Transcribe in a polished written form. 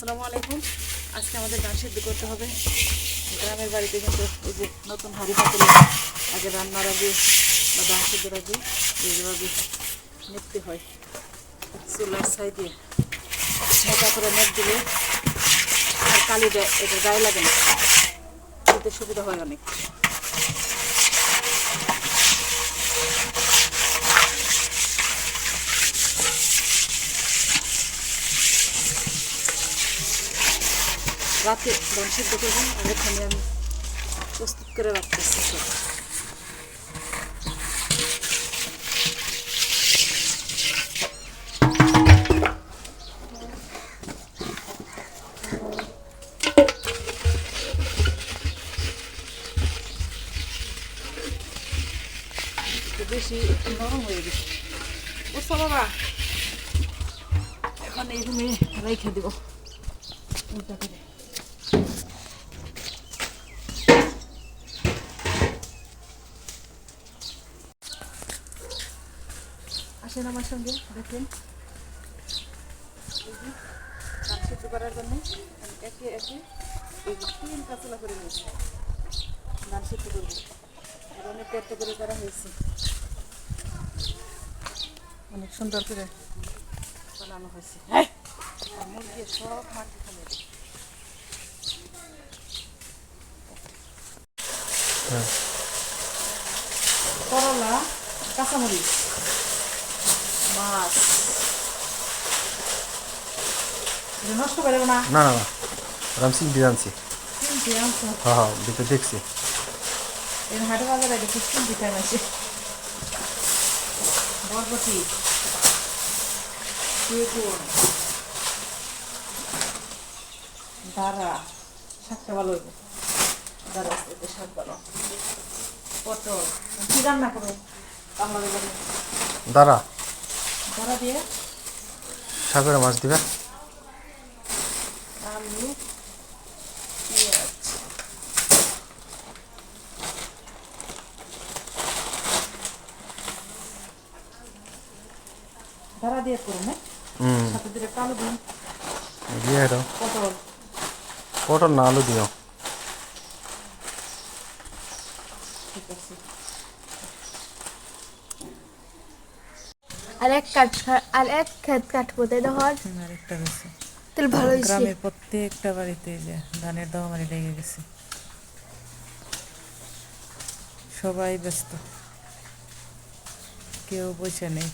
আসসালামু আলাইকুম। আজকে আমাদের ডাল সিদ্ধ করতে হবে। গ্রামের বাড়িতে কিন্তু এই যে নতুন হাঁড়ি পাতিলে আগে রান্নার আগে বা ডাল সিদ্ধর আগে যেভাবে নিতে হয় চুলার সাইডে মোটা করে নেট দিলে আর কালিটা এটা গায়ে লাগে না, দিতে সুবিধা হয় অনেক। রাতে ডাল সিদ্ধ করবেন আর এখানে আমি প্রস্তুত করে রাখতেছি সব। বেশি একটু নরম হয়ে গেছে, বুঝছো বাবা? এখন এই রুমে রেখে দেব। আসেন আমার সঙ্গে, দেখেন ডাল সিদ্ধ করার জন্য একে একে এই 3 কাতলা করে নিয়েছি ডাল সিদ্ধ করবো। আর অনেক কষ্ট করে করা হয়েছে, অনেক সুন্দর করে বানানো হয়েছে। আর মুরগি সব মাটি ফেলে দিই। করলা, কাঁচামরিচ, মাছ এটা নষ্ট করে দেবো না। না না না রামসিং জানছি। কিনছি আনছো? হ্যাঁ হ্যাঁ দিতে দেখছি। এর হাটে বাজারে গেছে কিনছি টাইম আছে। বরবটি, বেগুন, দাঁড়া, শাকটা ভালো হইব। দাঁড়া এতে শাক ভালো, পটল। কি রান্না করবো? বাংলা বেগুন দাঁড়া দাঁড়া দিয়ে সাগরে মাছ দিবে। আলু, পেঁয়াজ, দাঁড়া দিয়ে করুন। সাথে দিলে কালো দিন, দিয়ে দাও। পটল। পটল না আলু দিও। ঠিক আছে। আর এক ক্ষেত কাটবো তাই না? হয় আরেকটা গেছে তাহলে ভালো হয়েছে। গ্রামের প্রত্যেকটা বাড়িতে যে ধানের দামারি লেগে গেছে, সবাই ব্যস্ত, কেউ বসে নেই।